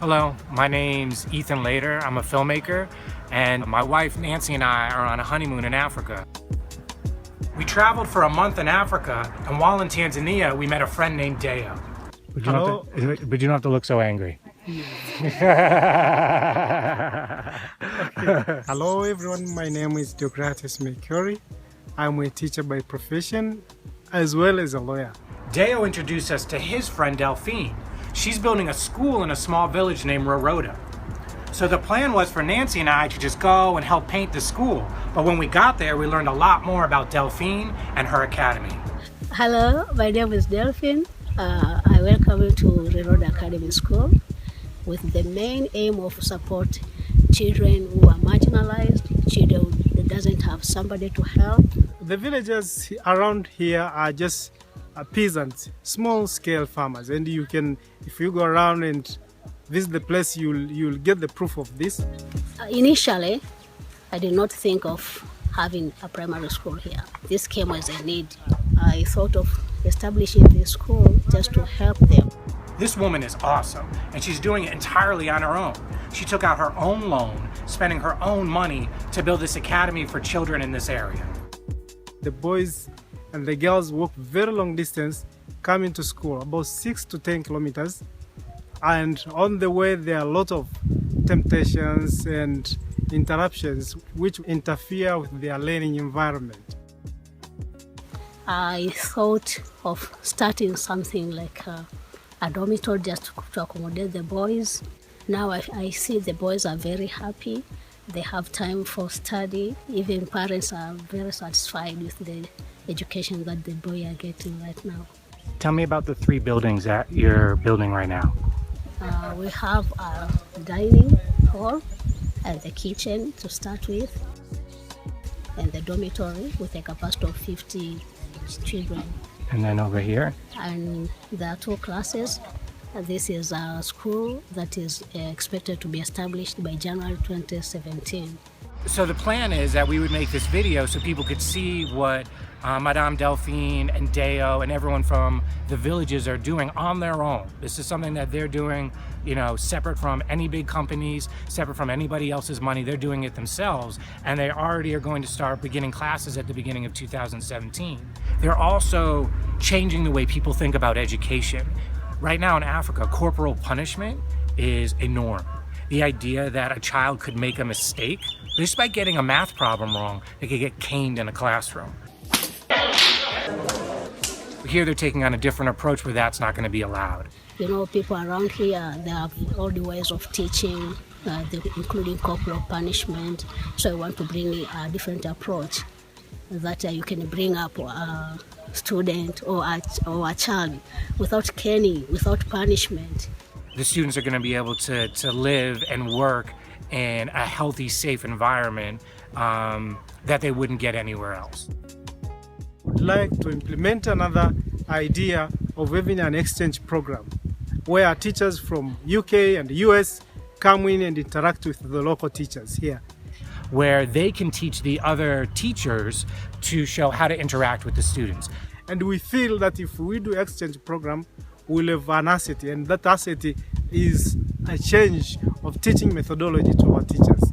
Hello, my name's Ethan Lader. I'm a filmmaker, and my wife Nancy and I are on a honeymoon in Africa. We traveled for a month in Africa, and while in Tanzania, we met a friend named Deo. But you don't have to look so angry. Hello everyone, my name is Deogratis Mercury. I'm a teacher by profession as well as a lawyer. Deo introduced us to his friend Delphine. She's building a school in a small village named Riroda. So the plan was for Nancy and I to just go and help paint the school. But when we got there, we learned a lot more about Delphine and her academy. Hello, my name is Delphine. I welcome you to Riroda Academy School with the main aim of support children who are marginalized, children that doesn't have somebody to help. The villagers around here are just peasants, small-scale farmers, and you can, if you go around and visit the place, you'll get the proof of this. Initially, I did not think of having a primary school here. This came as a need. I thought of establishing this school just to help them. This woman is awesome, and she's doing it entirely on her own. She took out her own loan, spending her own money to build this academy for children in this area. The boys and the girls walk very long distance coming to school, about 6 to 10 kilometers. And on the way, there are a lot of temptations and interruptions which interfere with their learning environment. I thought of starting something like a dormitory just to accommodate the boys. Now I see the boys are very happy. They have time for study. Even parents are very satisfied with the education that the boys are getting right now. Tell me about the 3 buildings that you're building right now. We have a dining hall and the kitchen to start with, and the dormitory with a capacity of 50 children. And then over here? And there are 2 classes. This is a school that is expected to be established by January 2017. So the plan is that we would make this video so people could see what Madame Delphine and Deo and everyone from the villages are doing on their own. This is something that they're doing, separate from any big companies, separate from anybody else's money. They're doing it themselves, and they already are going to start beginning classes at the beginning of 2017. They're also changing the way people think about education. Right now in Africa, corporal punishment is a norm. The idea that a child could make a mistake just by getting a math problem wrong, they could get caned in a classroom. Here they're taking on a different approach where that's not going to be allowed. People around here, they have all the ways of teaching, including corporal punishment. So I want to bring a different approach that you can bring up a student or a child without caning, without punishment. The students are going to be able to live and work in a healthy, safe environment that they wouldn't get anywhere else. Would like to implement another idea of having an exchange program where teachers from UK and US come in and interact with the local teachers here, where they can teach the other teachers to show how to interact with the students. And we feel that if we do exchange program, we'll have an asset, and that asset is a change of teaching methodology to our teachers.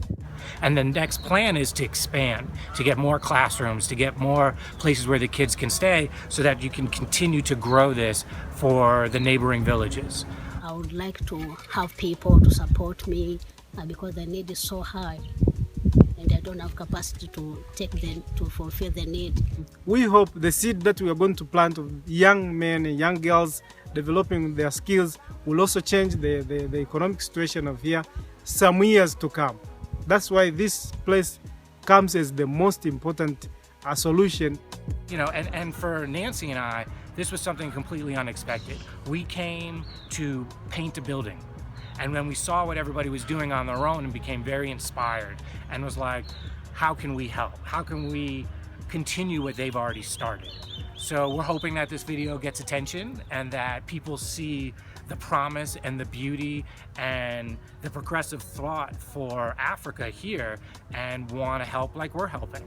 And the next plan is to expand, to get more classrooms, to get more places where the kids can stay so that you can continue to grow this for the neighboring villages. I would like to have people to support me because the need is so high and I don't have capacity to to fulfill the need. We hope the seed that we are going to plant of young men and young girls developing their skills will also change the economic situation of here some years to come. That's why this place comes as the most important solution. And for Nancy and I, this was something completely unexpected. We came to paint a building, and when we saw what everybody was doing on their own and became very inspired and was like, how can we help? How can we continue what they've already started? So we're hoping that this video gets attention and that people see the promise and the beauty and the progressive thought for Africa here and want to help like we're helping.